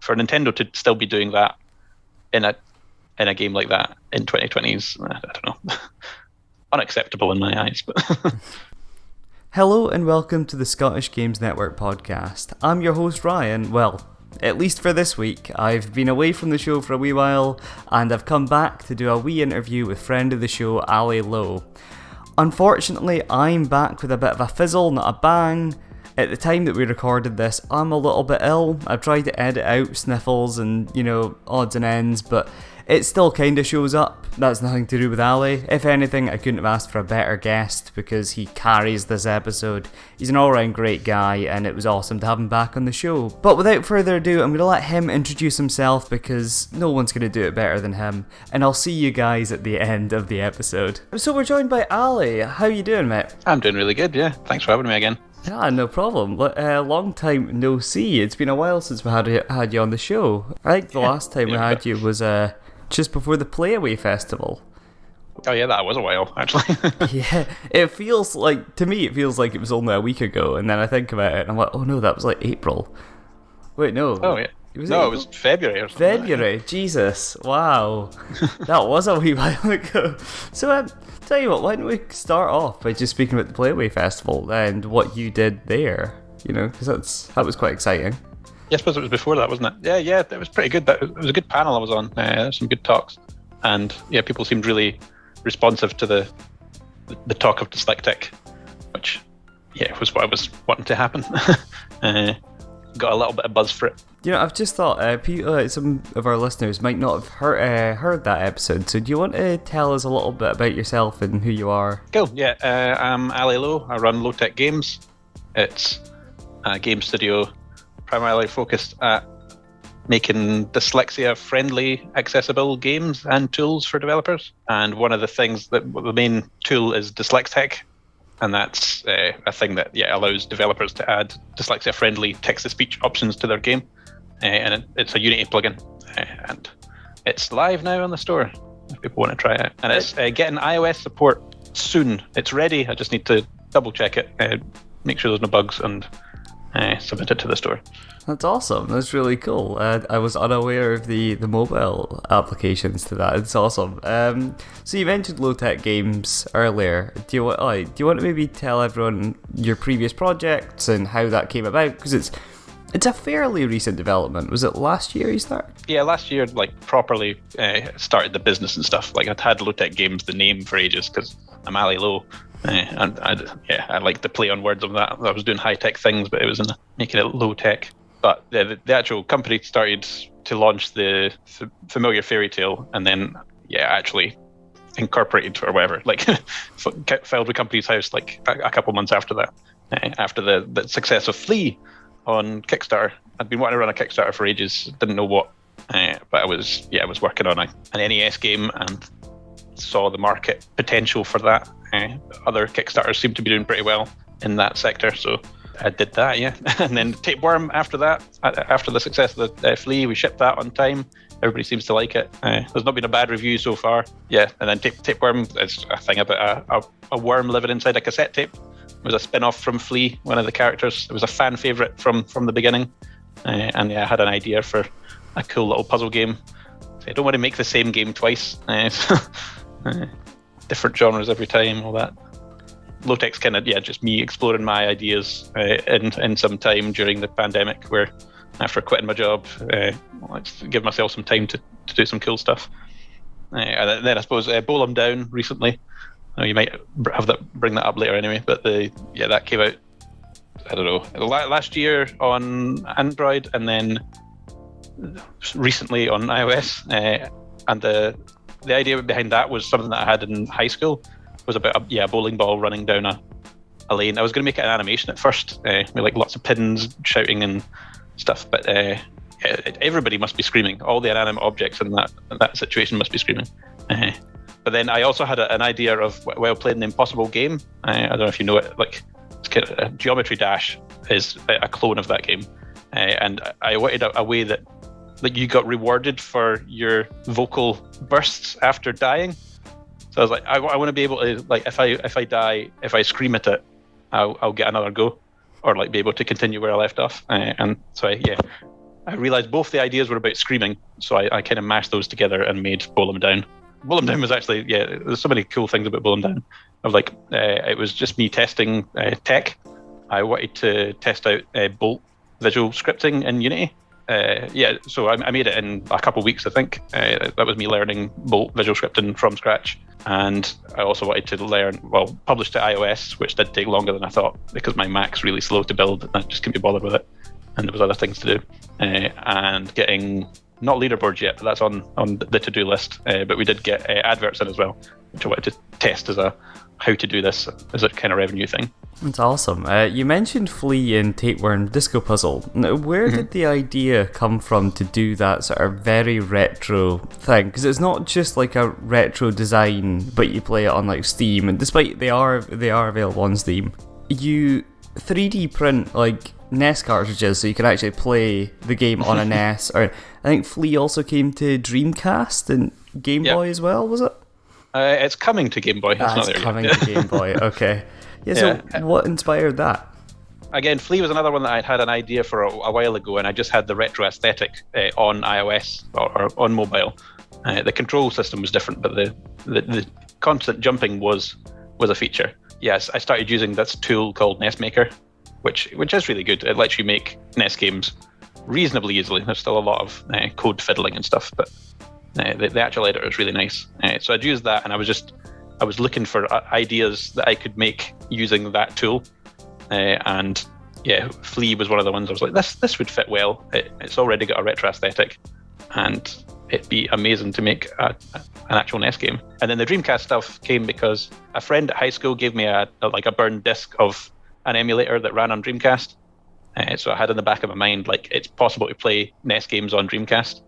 for Nintendo to still be doing that in a game like that in 2020 is, I don't know, unacceptable in my eyes. But Hello and welcome to the Scottish Games Network podcast. I'm your host Ryan. Well, at least for this week. I've been away from the show for a wee while and I've come back to do a wee interview with friend of the show, Ali Low. Unfortunately, I'm back with a bit of a fizzle, not a bang. At the time that we recorded this, I'm a little bit ill. I've tried to edit out sniffles and, odds and ends, but it still kind of shows up. That's nothing to do with Ali. If anything, I couldn't have asked for a better guest because he carries this episode. He's an all-round great guy and it was awesome to have him back on the show. But without further ado, I'm going to let him introduce himself because no one's going to do it better than him. And I'll see you guys at the end of the episode. So we're joined by Ali. How you doing, mate? I'm doing really good, yeah. Thanks for having me again. Yeah, no problem. Long time no see. It's been a while since we had you on the show. I think the last time we had you was just before the Playaway Festival. Oh yeah, that was a while, actually. Yeah, it feels like it was only a week ago, and then I think about it and I'm like, oh no, that was like April. Wait, no. Oh yeah. It was February or something. February, Jesus, wow. That was a wee while ago. So, tell you what, why don't we start off by just speaking about the Playaway Festival and what you did there, because that was quite exciting. Yeah, I suppose it was before that, wasn't it? Yeah, it was pretty good. It was a good panel I was on, some good talks, and yeah, people seemed really responsive to the talk of Dyslextec, which, yeah, was what I was wanting to happen. Got a little bit of buzz for it. I've just thought some of our listeners might not have heard that episode, so do you want to tell us a little bit about yourself and who you are? Cool, yeah. I'm Ali Low. I run LowTek Games. It's a game studio primarily focused at making dyslexia-friendly, accessible games and tools for developers. And one of the things the main tool is Dyslextec, and that's a thing that allows developers to add dyslexia-friendly text-to-speech options to their game. And it's a Unity plugin, and it's live now on the store if people want to try it. And it's getting iOS support soon. It's ready. I just need to double-check it, make sure there's no bugs, and submit it to the store. That's awesome. That's really cool. I was unaware of the mobile applications to that. It's awesome. So you mentioned LowTek Games earlier. Do you want to maybe tell everyone your previous projects and how that came about? Because it's a fairly recent development. Was it last year you started? Yeah, last year, properly started the business and stuff. I'd had LowTek Games, the name, for ages because I'm Ali Low. And I like to play on words of that. I was doing high-tech things, but it was making it low-tech. But the actual company started to launch the familiar fairy tale, and then actually incorporated or whatever, filed with Company's House a couple months after that. After the success of Flea on Kickstarter, I'd been wanting to run a Kickstarter for ages. Didn't know what, but I was working on an NES game and saw the market potential for that. Other Kickstarters seem to be doing pretty well in that sector, so I did that, yeah. And then Tapeworm after that, after the success of the Flea, we shipped that on time. Everybody seems to like it. There's not been a bad review so far. Yeah, and then Tapeworm is a thing about a worm living inside a cassette tape. It was a spin-off from Flea, one of the characters. It was a fan favourite from the beginning. And I had an idea for a cool little puzzle game. So I don't want to make the same game twice. Different genres every time, all that. LowTek's kind of just me exploring my ideas in some time during the pandemic, where after quitting my job, let's give myself some time to do some cool stuff. And then I suppose Bowl Down recently. You might bring that up later anyway, but that came out, I don't know, last year on Android and then recently on iOS. And the idea behind that was something that I had in high school. Was about a bowling ball running down a lane. I was going to make it an animation at first, with lots of pins shouting and stuff, but everybody must be screaming. All the inanimate objects in that situation must be screaming. But then I also had an idea of, while playing the Impossible game, I don't know if you know it, it's kind of, Geometry Dash is a clone of that game, and I wanted a way that you got rewarded for your vocal bursts after dying. So I was like, I want to be able to, if I die, if I scream at it, I'll get another go, or be able to continue where I left off. And so I realized both the ideas were about screaming, so I kind of mashed those together and made Bowl 'em Down. Bowl 'em Down was actually, there's so many cool things about Bowl 'em Down. Of like, it was just me testing tech. I wanted to test out Bolt visual scripting in Unity. So I made it in a couple of weeks, I think. That was me learning Bolt visual scripting from scratch. And I also wanted to publish to iOS, which did take longer than I thought because my Mac's really slow to build and I just couldn't be bothered with it. And there was other things to do. And getting, not leaderboards yet, but that's on the to-do list. But we did get adverts in as well, which I wanted to test as a how to do this as a kind of revenue thing. That's awesome. You mentioned Flea and Tapeworm Disco Puzzle. Now, where did the idea come from to do that sort of very retro thing? Because it's not just like a retro design, but you play it on like Steam, and despite they are available on Steam, you 3D print like NES cartridges so you can actually play the game on a NES. Or I think Flea also came to Dreamcast and Gameboy as well, was it? It's coming to Game Boy. It's not there coming yet. to Game Boy. Okay. So what inspired that? Again, Flea was another one that I'd had an idea for a while ago, and I just had the retro aesthetic on iOS or on mobile. The control system was different, but the constant jumping was a feature. Yes, I started using this tool called NES Maker, which is really good. It lets you make NES games reasonably easily. There's still a lot of code fiddling and stuff, but the actual editor is really nice. So I'd used that, and I was looking for ideas that I could make using that tool. And Flea was one of the ones I was like, this would fit well. It's already got a retro aesthetic, and it'd be amazing to make an actual NES game. And then the Dreamcast stuff came because a friend at high school gave me a burned disc of an emulator that ran on Dreamcast. So I had in the back of my mind, like, it's possible to play NES games on Dreamcast.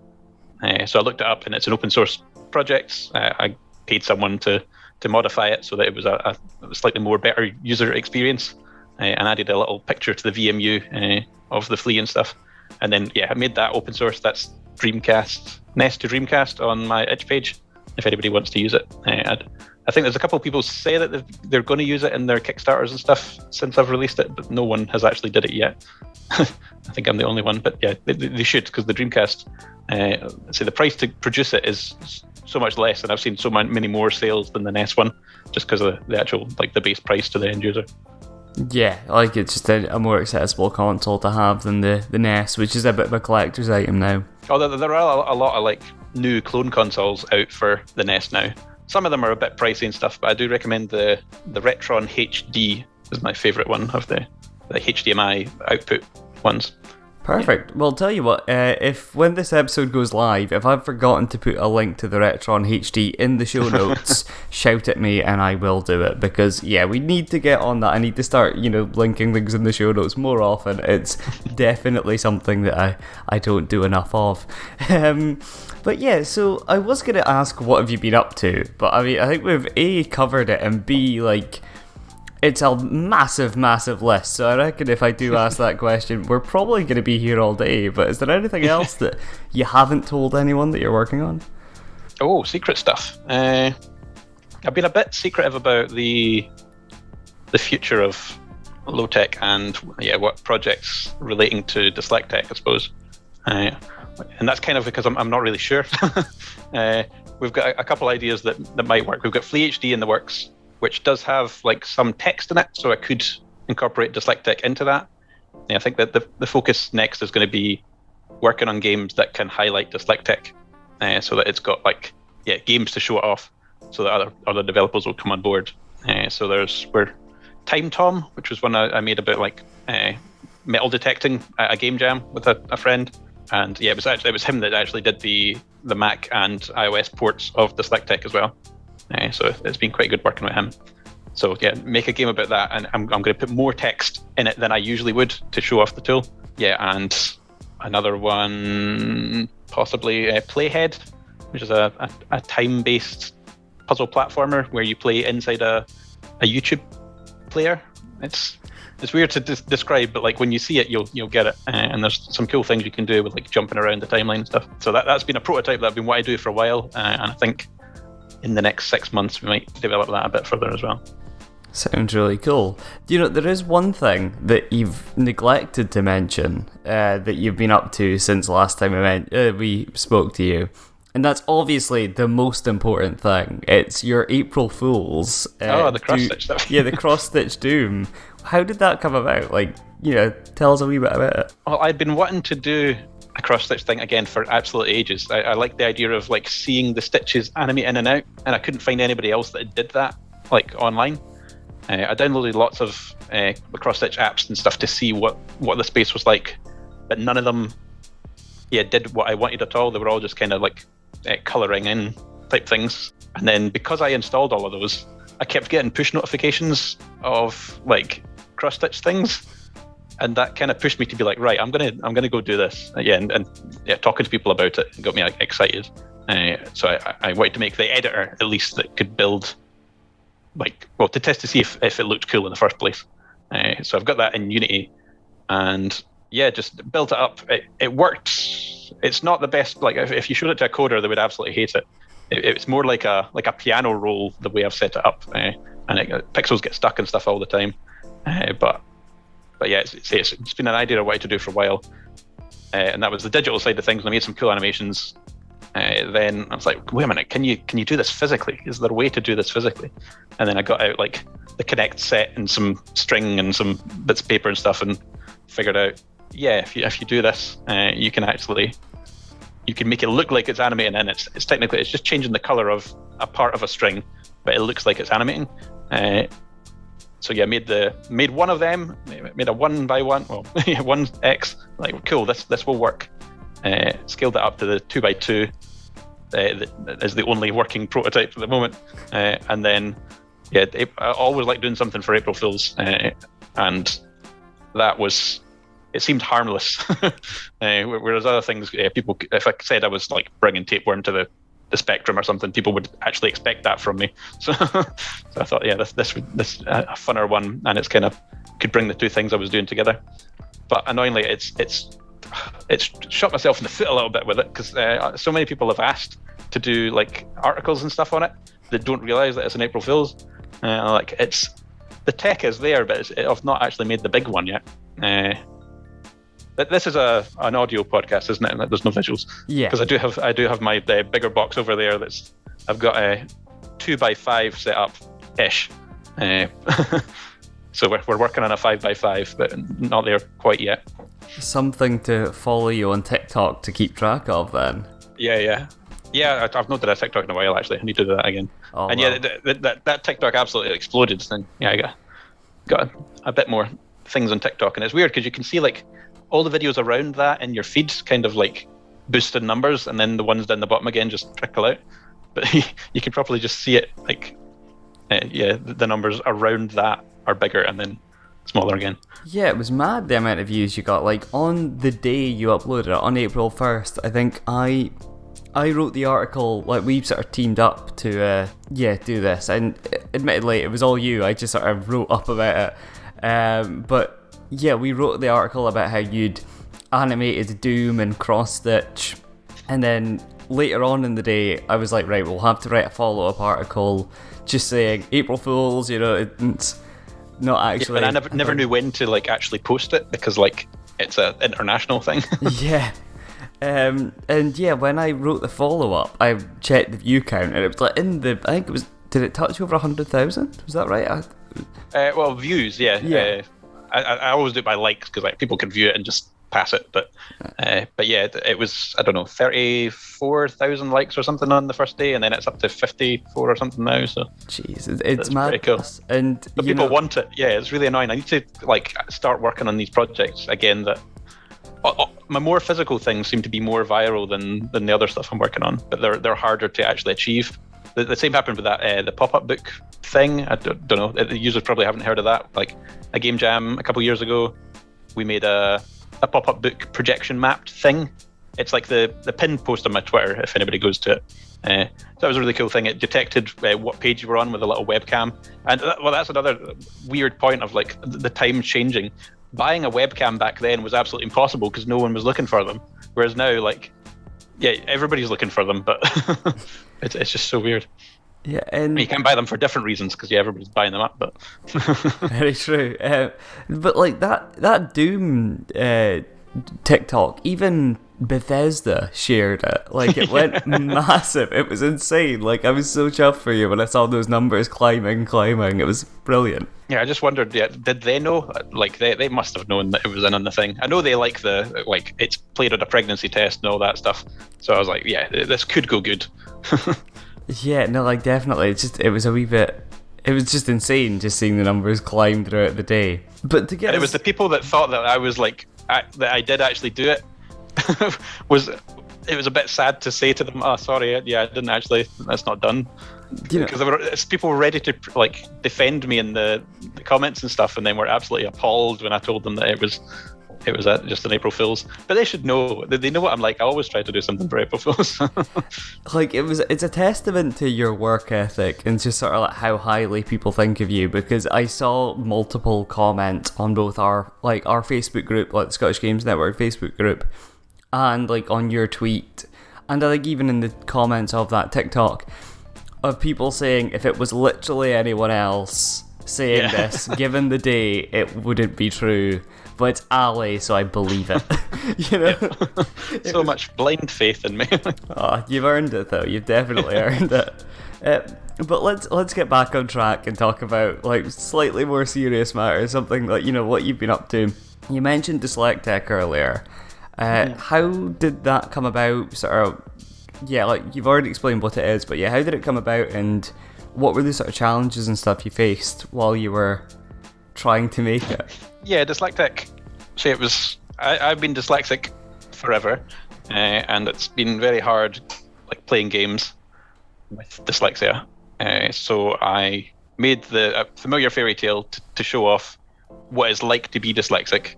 So I looked it up, and it's an open source project. I paid someone to modify it so that it was a slightly more better user experience, and added a little picture to the VMU of the Flea and stuff. And then, I made that open source. That's Dreamcast, NES to Dreamcast on my itch page, if anybody wants to use it. I think there's a couple of people say that they're going to use it in their Kickstarters and stuff since I've released it, but no one has actually did it yet. I think I'm the only one, but they should, because the Dreamcast, the price to produce it is so much less, and I've seen so many more sales than the NES one, just because of the actual, like, the base price to the end user. Yeah, like, it's just a more accessible console to have than the NES, which is a bit of a collector's item now. Oh, there are a lot of, like, new clone consoles out for the NES now. Some of them are a bit pricey and stuff, but I do recommend the Retron HD is my favourite one of the HDMI output ones. Perfect. Well, tell you what, if when this episode goes live, if I've forgotten to put a link to the Retron HD in the show notes, shout at me and I will do it, because we need to get on that. I need to start, linking things in the show notes more often. It's definitely something that I don't do enough of. But so I was going to ask, what have you been up to? But I mean, I think we've A, covered it, and B, like, it's a massive, massive list. So I reckon if I do ask that question, we're probably going to be here all day. But is there anything else that you haven't told anyone that you're working on? Oh, secret stuff. I've been a bit secretive about the future of LowTek and what projects relating to Dyslextec, I suppose. And that's kind of because I'm not really sure. We've got a couple ideas that might work. We've got Flea HD in the works, which does have, like, some text in it, so I could incorporate Dyslextec into that. I think that the focus next is going to be working on games that can highlight Dyslextec, so that it's got, like, games to show it off, so that other developers will come on board. So we're Time Tom, which was one I made about, like, metal detecting at a game jam with a friend. And it was him that actually did the Mac and iOS ports of Dyslextec as well. So it's been quite good working with him. So make a game about that, and I'm going to put more text in it than I usually would to show off the tool. And another one, possibly Playhead, which is a time-based puzzle platformer where you play inside a YouTube player. It's weird to describe, but, like, when you see it, you'll get it. And there's some cool things you can do with, like, jumping around the timeline and stuff. So that's been a prototype that I've been wanting to do for a while, and I think in the next 6 months we might develop that a bit further as well. Sounds really cool. There is one thing that you've neglected to mention that you've been up to since last time we spoke to you. And that's obviously the most important thing. It's your April Fools. The cross-stitch stuff. Yeah, the cross-stitch Doom. How did that come about? Tell us a wee bit about it. Well, I'd been wanting to do a cross-stitch thing again for absolute ages. I like the idea of seeing the stitches animate in and out, and I couldn't find anybody else that did that online. I downloaded lots of cross-stitch apps and stuff to see what the space was like, but none of them did what I wanted at all. They were all just kind of colouring in type things. And then because I installed all of those, I kept getting push notifications of cross-stitch things, and that kind of pushed me to be like, right, I'm gonna go do this. And talking to people about it got me excited. So I wanted to make the editor at least that could build to test to see if it looked cool in the first place. So I've got that in Unity, and just built it up. It worked. It's not the best. If you showed it to a coder, they would absolutely hate it. It's more like a piano roll the way I've set it up, and pixels get stuck and stuff all the time. But yeah, it's been an idea I wanted to do for a while, and that was the digital side of things. And I made some cool animations. Then I was like, wait a minute, can you do this physically? Is there a way to do this physically? And then I got out the Kinect set and some string and some bits of paper and stuff, and figured out, if you do this, you can make it look like it's animating, and it's technically it's just changing the color of a part of a string, but it looks like it's animating. So made one of them, made a 1x1, 1x. Cool, this will work. Scaled it up to the 2x2. That is the only working prototype at the moment. And then, I always like doing something for April Fools, and it seemed harmless. Whereas other things, people, if I said I was bringing tapeworm to the spectrum or something, people would actually expect that from me. So I thought, this a funner one, and it's kind of could bring the two things I was doing together. But annoyingly, it's shot myself in the foot a little bit with it, because so many people have asked to do articles and stuff on it that don't realize that it's an April Fool's. It's the tech is there, but I've not actually made the big one yet. But this is an audio podcast, isn't it? There's no visuals. Yeah. Because I do have my bigger box over there. I've got a 2x5 set up ish. So we're working on a 5x5, but not there quite yet. Something to follow you on TikTok to keep track of, then. Yeah, I've not done a TikTok in a while, actually. I need to do that again. Oh, and that TikTok absolutely exploded. And I got a bit more things on TikTok, and it's weird because you can see all the videos around that in your feed kind of boost in numbers, and then the ones down the bottom again just trickle out. But you can probably just see it the numbers around that are bigger and then smaller again. Yeah, it was mad the amount of views you got. On the day you uploaded it, on April 1st, I think I wrote the article. We sort of teamed up to do this, and admittedly it was all you. I just sort of wrote up about it, but we wrote the article about how you'd animated Doom and cross-stitch, and then later on in the day I was like, right, we'll have to write a follow-up article just saying April Fools, it's not actually. Yeah, but I never knew when to like actually post it because like it's an international thing. Yeah. And yeah, when I wrote the follow-up, I checked the view count, and it was like in the, I think it was, did it touch over 100,000? Was that right? Well, views, yeah. Yeah. I always do it by likes because like people can view it and just pass it, but yeah, it was, I don't know, 34,000 likes or something on the first day, and then it's up to 54 or something now. So jeez, it's mad. Cool. And but people want it. Yeah, it's really annoying. I need to like start working on these projects again. That my more physical things seem to be more viral than the other stuff I'm working on, but they're harder to actually achieve. The same happened with that the pop-up book thing. I don't know. The users probably haven't heard of that. Like a game jam a couple years ago, we made a pop-up book projection mapped thing. It's like the pinned post on my Twitter if anybody goes to it. So that was a really cool thing. It detected what page you were on with a little webcam. And well, that's another weird point of like the time changing. Buying a webcam back then was absolutely impossible because no one was looking for them. Whereas now, like, yeah, everybody's looking for them, but it's just so weird. Yeah, and You can't buy them for different reasons because everybody's buying them up. But very true. But like that Doom TikTok, even Bethesda shared it. Like it went massive. It was insane. Like I was so chuffed for you when I saw those numbers climbing. It was brilliant. yeah, I just wondered. Yeah, did they know? Like they must have known that it was in on the thing. I know they like it's played at a pregnancy test and all that stuff. So I was like, yeah, this could go good. Yeah, no, like definitely. It was a wee bit. It was just insane, just seeing the numbers climb throughout the day. But to get And it was the people that thought that I was like that I did actually do it. It was a bit sad to say to them, "Oh, sorry, yeah, I didn't actually. That's not done." Because people were ready to like defend me in the comments and stuff, and then were absolutely appalled when I told them that it was just an April Fool's. But they should know. They know what I'm like. I always try to do something for April Fool's. Like it's a testament to your work ethic and just sort of like how highly people think of you, because I saw multiple comments on both our Facebook group, like the Scottish Games Network Facebook group, and like on your tweet, and I think even in the comments of that TikTok, of people saying if it was literally anyone else saying this, given the day, it wouldn't be true. But it's Ali, so I believe it. So much blind faith in me. Oh, you've earned it, though. You've definitely earned it. But let's get back on track and talk about like slightly more serious matters. Something like what you've been up to. You mentioned Dyslextec earlier. How did that come about? Sort of, yeah, like you've already explained what it is, but yeah, how did it come about, and what were the sort of challenges and stuff you faced while you were trying to make it? Yeah, Dyslextec. So it was. I've been dyslexic forever, and it's been very hard, like playing games with dyslexia. So I made a familiar fairy tale to show off what it's like to be dyslexic,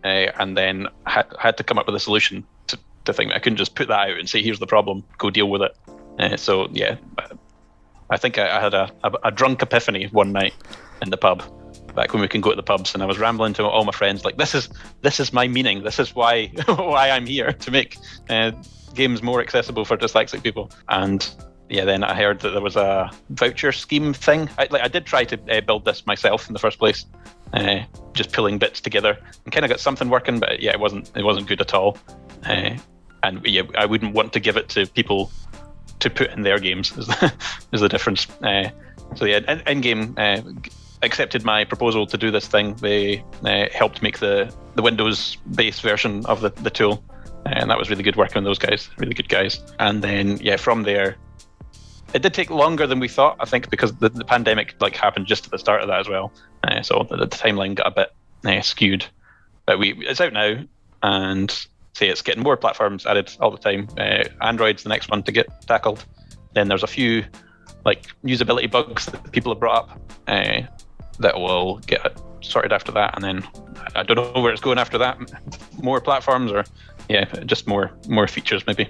and then had to come up with a solution to think. I couldn't just put that out and say, "Here's the problem, go deal with it." So yeah, I think I had a drunk epiphany one night in the pub. Back when we can go to the pubs, and I was rambling to all my friends like, this is my meaning, this is why I'm here, to make games more accessible for dyslexic people. And yeah, then I heard that there was a voucher scheme thing. I did try to build this myself in the first place, just pulling bits together, and kind of got something working, but yeah, it wasn't good at all. And yeah, I wouldn't want to give it to people to put in their games is the difference. So yeah, in-game accepted my proposal to do this thing. They helped make the Windows-based version of the tool, and that was really good working with those guys, really good guys. And then yeah, from there, it did take longer than we thought, I think, because the pandemic happened just at the start of that as well. So the timeline got a bit skewed. But it's out now, and say it's getting more platforms added all the time. Android's the next one to get tackled. Then there's a few usability bugs that people have brought up that will get sorted after that, and then I don't know where it's going after that. More platforms, or yeah, just more features maybe.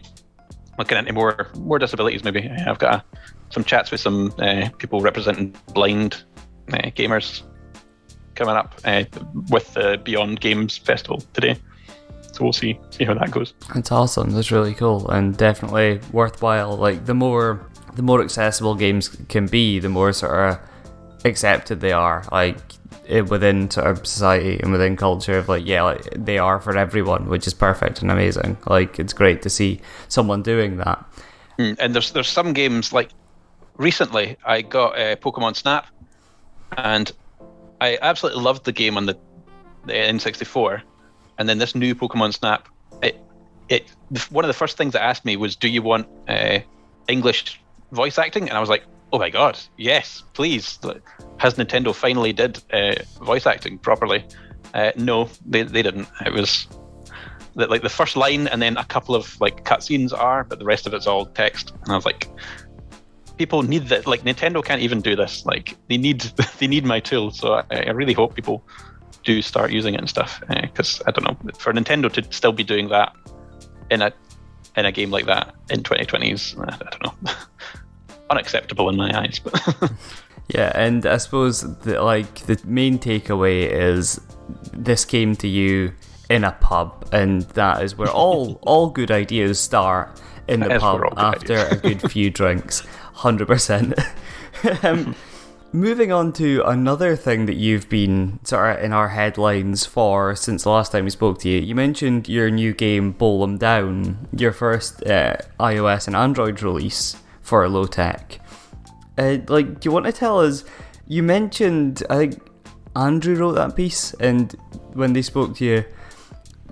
Looking into more disabilities maybe. I've got some chats with some people representing blind gamers coming up with the Beyond Games Festival today. So we'll see how that goes. That's awesome. That's really cool, and definitely worthwhile. Like the more accessible games can be, the more sort of accepted they are, within sort of society and within culture of they are for everyone, which is perfect and amazing. It's great to see someone doing that. And there's some games, like recently I got Pokemon Snap, and I absolutely loved the game on the N64, and then this new Pokemon Snap, one of the first things it asked me was, do you want English voice acting? And I was like, oh my god, yes, please. Has Nintendo finally did voice acting properly? No, they didn't. It was the first line and then a couple of cutscenes are, but the rest of it's all text. And I was like, people need that. Nintendo can't even do this. They need my tool. So I really hope people do start using it and stuff. Because I don't know, for Nintendo to still be doing that in a game like that in 2020 is, I don't know. Unacceptable in my eyes. But yeah, and I suppose the main takeaway is this came to you in a pub, and that is where all good ideas start, in the pub after a good few drinks. 100%. Moving on to another thing that you've been sort of in our headlines for since the last time we spoke to you. You mentioned your new game, Bowl 'em Down, your first iOS and Android release for LowTek. Do you want to tell us, you mentioned, I think Andrew wrote that piece, and when they spoke to you,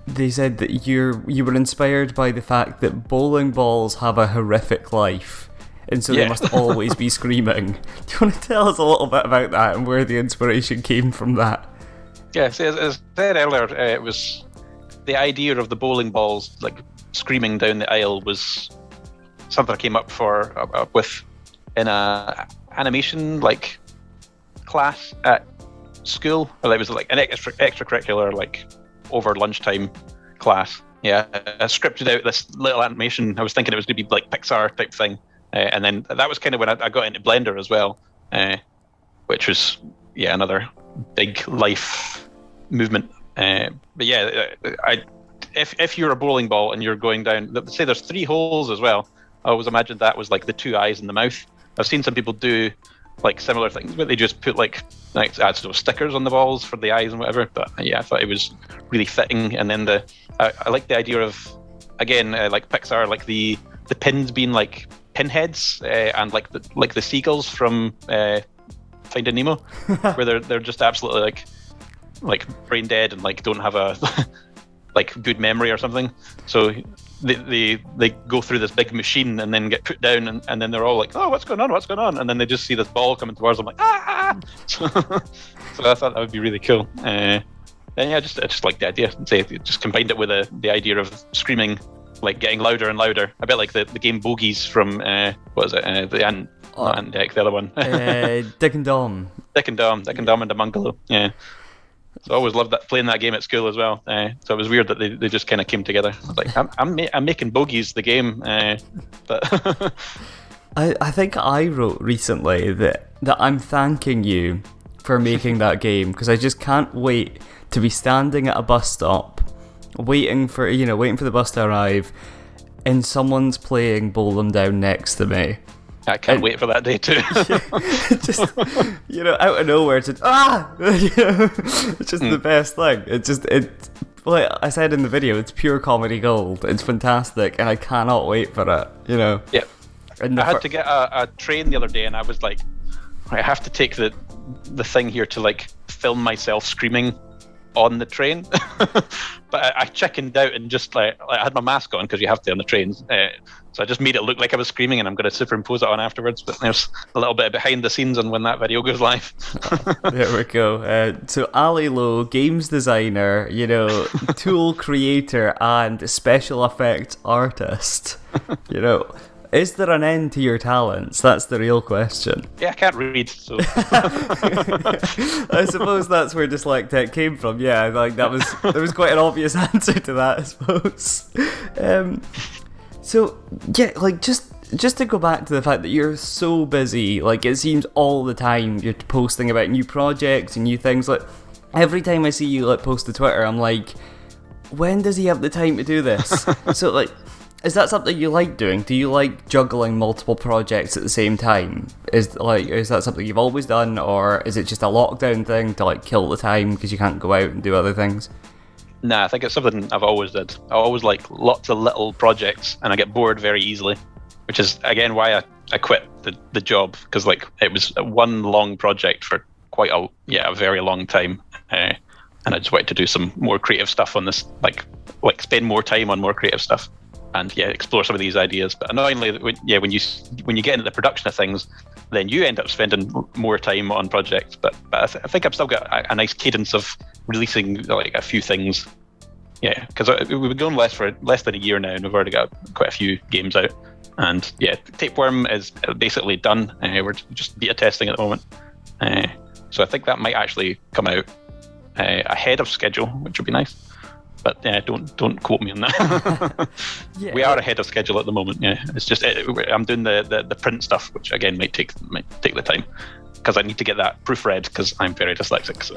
they said that you were inspired by the fact that bowling balls have a horrific life, and so they must always be screaming. Do you want to tell us a little bit about that and where the inspiration came from that? Yeah, so as I said earlier, it was the idea of the bowling balls like screaming down the aisle was something I came up with in a animation like class at school. Well, it was like an extracurricular like over lunchtime class. Yeah, I scripted out this little animation. I was thinking it was going to be like Pixar type thing. And then that was kind of when I got into Blender as well, which was another big life movement. But yeah, if you're a bowling ball and you're going down, say there's 3 holes as well. I always imagined that was like the 2 eyes in the mouth. I've seen some people do like similar things, but they just put like stickers on the balls for the eyes and whatever. But yeah, I thought it was really fitting. And then I like the idea of, again, like Pixar, like the pins being like pinheads, and like the seagulls from Finding Nemo, where they're just absolutely like brain dead and like don't have a like good memory or something. So they go through this big machine and then get put down, and then they're all like, oh, what's going on? And then they just see this ball coming towards them, like So I thought that would be really cool. And yeah, I just like the idea. Say just combined it with the idea of screaming, like getting louder and louder, a bit like the game Boogies from what is it? The Ant Deck, the other one. Dick and Dom and the Bungalow. Yeah. So I always loved playing that game at school as well. So it was weird that they just kind of came together. I was like, I'm making Boogies the game, but I think I wrote recently that I'm thanking you for making that game, because I just can't wait to be standing at a bus stop waiting for the bus to arrive, and someone's playing Bowl 'em Down next to me. I can't wait for that day too. Just out of nowhere, it's just, it's just the best thing. It's like I said in the video, it's pure comedy gold. It's fantastic, and I cannot wait for it. Yeah. I had to get a train the other day, and I was like, I have to take the thing here to like film myself screaming on the train. But I chickened out and just like I had my mask on, because you have to on the trains, so I just made it look like I was screaming, and I'm going to superimpose it on afterwards. But there's a little bit of behind the scenes on when that video goes live. There we go. So Ali Low, games designer, tool creator and special effects artist. Is there an end to your talents? That's the real question. Yeah, I can't read, so I suppose that's where Dyslextec came from. Yeah, like there was quite an obvious answer to that, I suppose. So yeah, like just to go back to the fact that you're so busy, like it seems all the time you're posting about new projects and new things. Like every time I see you like post to Twitter, I'm like, when does he have the time to do this? So like, is that something you like doing? Do you like juggling multiple projects at the same time? Is that something you've always done, or is it just a lockdown thing to like kill the time because you can't go out and do other things? Nah, I think it's something I've always did. I always like lots of little projects, and I get bored very easily, which is again why I quit the job, because like it was one long project for quite a very long time, and I just wanted to do some more creative stuff on this, like spend more time on more creative stuff. And explore some of these ideas. But annoyingly, when you get into the production of things, then you end up spending more time on projects. But I think I've still got a nice cadence of releasing like a few things. Yeah, because we've been going for less than a year now, and we've already got quite a few games out. And Tapeworm is basically done. We're just beta testing at the moment. So I think that might actually come out ahead of schedule, which would be nice. But don't quote me on that. We are ahead of schedule at the moment. Yeah, it's just I'm doing the print stuff, which again might take the time. because I need to get that proofread because I'm very dyslexic. So.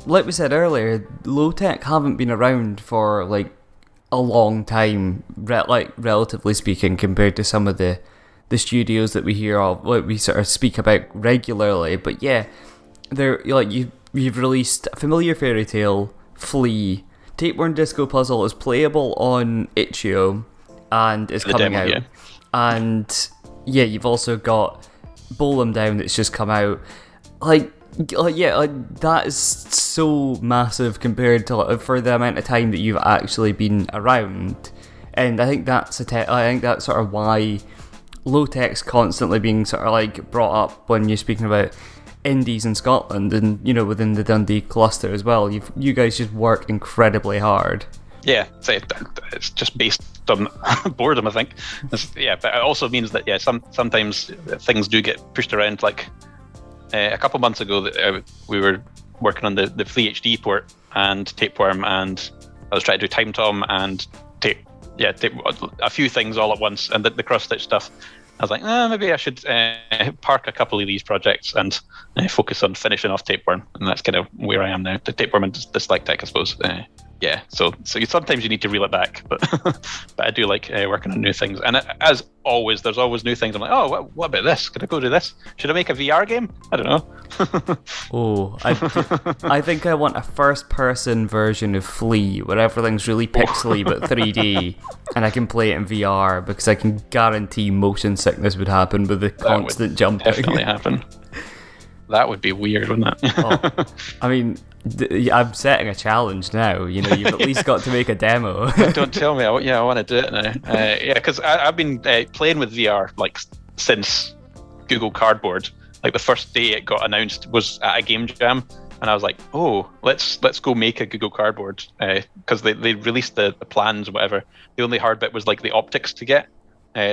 Like we said earlier, LowTek haven't been around for like a long time, relatively speaking, compared to some of the studios that we hear of, like we sort of speak about regularly. But yeah, they're like you've released Familiar Fairy Tale, Flea, Tapeworkm Disco Puzzle is playable on itch.io and is coming demo, out. yeah. And yeah, you've also got Bowl 'em Down that's just come out. That is so massive compared to for the amount of time that you've actually been around. And I think that's sort of why LowTek's constantly being sort of like brought up when you're speaking about indies in Scotland and, you know, within the Dundee cluster as well. You guys just work incredibly hard. Yeah, it's just based on boredom, I think. But it also means that sometimes things do get pushed around. Like a couple months ago, we were working on the Flea HD port and Tapeworm, and I was trying to do Time Tom and tape a few things all at once, and the cross-stitch stuff. I was like, maybe I should park a couple of these projects and focus on finishing off Tapeworm, and that's kind of where I am now. The Tapeworm and Dyslextec, I suppose. So sometimes you need to reel it back, but but I do like working on new things. And as always, there's always new things. I'm like, oh, what about this? Could I go do this? Should I make a VR game? I don't know. I think I want a first-person version of Flea, where everything's really pixely but 3D, and I can play it in VR because I can guarantee motion sickness would happen with the constant jumping. Definitely happen. That would be weird, wouldn't it? I mean, I'm setting a challenge now. You know, you've at least got to make a demo. Don't tell me. I want to do it now. Because I've been playing with VR like since Google Cardboard. Like the first day it got announced was at a game jam, and I was like, oh, let's go make a Google Cardboard, because they released the plans or whatever. The only hard bit was like the optics to get.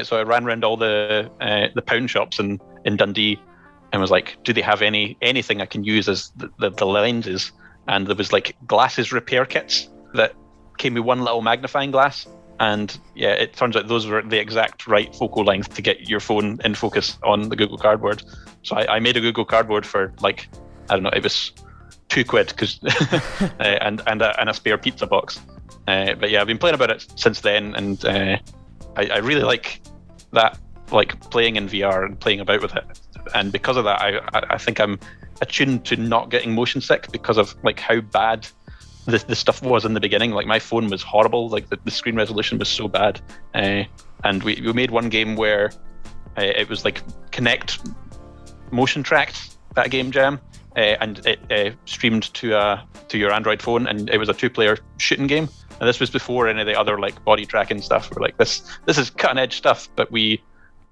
So I ran around all the pound shops in Dundee and was like, do they have anything I can use as the lenses? And there was like glasses repair kits that came with one little magnifying glass. And yeah, it turns out those were the exact right focal length to get your phone in focus on the Google Cardboard. So I made a Google Cardboard for like, I don't know, it was £2 because and a spare pizza box. But yeah, I've been playing about it since then, and I really like that, like playing in VR and playing about with it. And because of that, I think I'm attuned to not getting motion sick because of like how bad the stuff was in the beginning. Like my phone was horrible, like the screen resolution was so bad. And we made one game where it was like Connect motion tracked that game jam, and it streamed to your Android phone, and it was a 2-player shooting game. And this was before any of the other like body tracking stuff. We're like, this is cutting edge stuff, but we're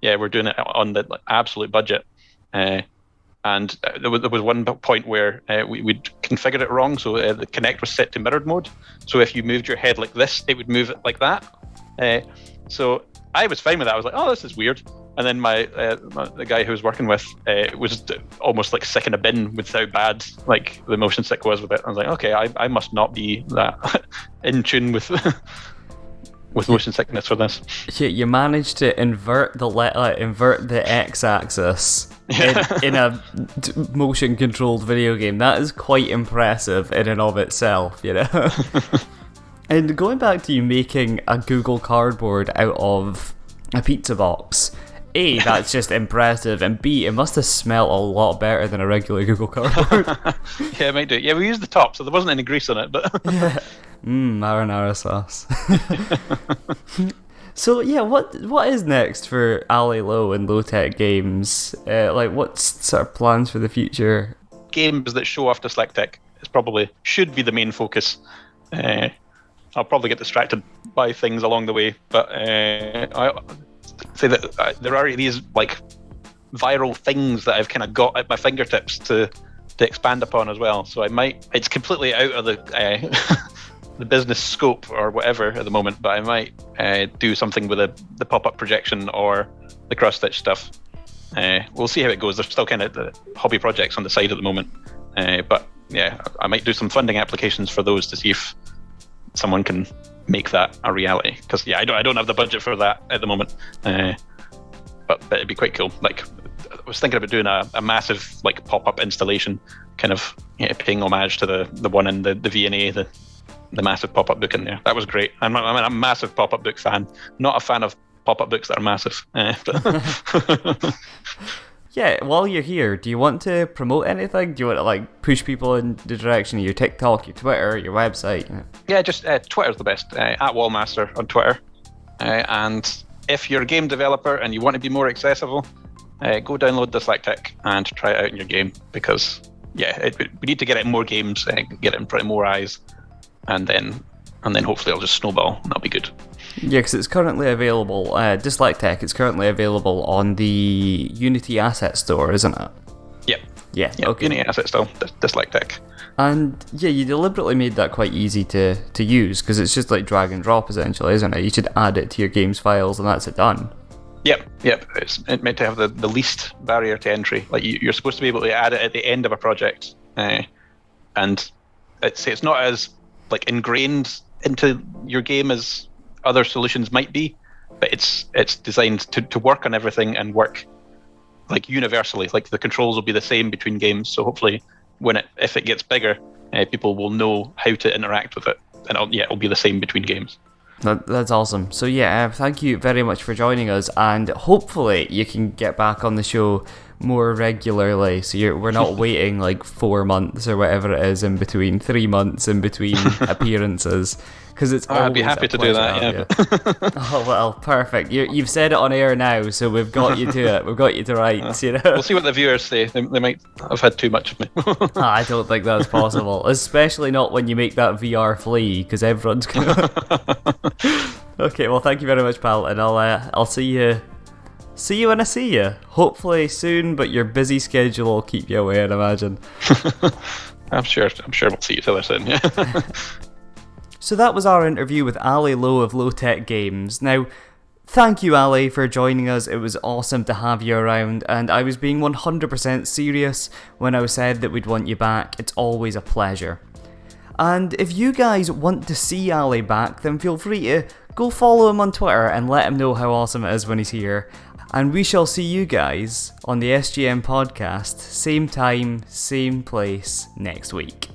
doing it on the absolute budget. And there was one point where we'd configured it wrong, so the Kinect was set to mirrored mode. So if you moved your head like this, it would move it like that. So I was fine with that. I was like, oh, this is weird. And then the guy who was working with was almost like sick in a bin with how bad like the motion sick was with it. I was like, okay, I must not be that in tune with motion sickness for this. You managed to invert the x-axis in a motion controlled video game. That is quite impressive in and of itself, you know. And going back to you making a Google Cardboard out of a pizza box, A, that's just impressive, and B, it must have smelled a lot better than a regular Google Cardboard. Yeah, it might do. Yeah, we used the top, so there wasn't any grease on it, but yeah. Marinara sauce. So yeah, what is next for Ali Low and LowTek Games? Like, what's sort of plans for the future? Games that show off Dyslextec should be the main focus. I'll probably get distracted by things along the way, but I say that there are these like viral things that I've kind of got at my fingertips to expand upon as well. So it's completely out of the the business scope or whatever at the moment, but I might do something with the pop-up projection or the cross-stitch stuff. We'll see how it goes. There's still kind of the hobby projects on the side at the moment, but yeah, I might do some funding applications for those to see if someone can make that a reality. Because yeah, I don't have the budget for that at the moment, but it'd be quite cool. Like was thinking about doing a massive like pop-up installation, kind of paying homage to the one in the V&A, the massive pop-up book in there. That was great. I'm a massive pop-up book fan. Not a fan of pop-up books that are massive. But Yeah, while you're here, do you want to promote anything? Do you want to like push people in the direction of your TikTok, your Twitter, your website? Yeah, just Twitter's the best. At Wallmaster on Twitter. And if you're a game developer and you want to be more accessible, go download Dyslextec and try it out in your game, because we need to get it in more games, get it in front of more eyes, and then hopefully it'll just snowball and that'll be good. Yeah, because it's currently available, Dyslextec, it's currently available on the Unity Asset Store, isn't it? Yep. Yeah, okay. Unity Asset Store, Dyslextec. And yeah, you deliberately made that quite easy to use, because it's just like drag and drop essentially, isn't it? You should add it to your game's files and that's it done. Yep. It's meant to have the least barrier to entry. Like you're supposed to be able to add it at the end of a project, and it's not as like ingrained into your game as other solutions might be, but it's designed to work on everything and work like universally. Like the controls will be the same between games, so hopefully if it gets bigger, people will know how to interact with it, and it'll be the same between games. That's awesome. So yeah, thank you very much for joining us, and hopefully you can get back on the show more regularly, so we're not waiting like 4 months or whatever it is in between, 3 months in between appearances, because it's I'd be happy to do that. Yeah. Oh well, perfect. You've said it on air now, so we've got you to it. We've got you to rights. We'll see what the viewers say. They might have had too much of me. I don't think that's possible, especially not when you make that VR Flea, because everyone's gonna. Okay, well, thank you very much, pal, and I'll see you. See you when I see you. Hopefully soon, but your busy schedule will keep you away, I'd imagine. I'm sure we'll see each other soon, yeah. So that was our interview with Ali Low of LowTek Games. Now, thank you, Ali, for joining us. It was awesome to have you around, and I was being 100% serious when I said that we'd want you back. It's always a pleasure. And if you guys want to see Ali back, then feel free to go follow him on Twitter and let him know how awesome it is when he's here. And we shall see you guys on the SGN podcast, same time, same place, next week.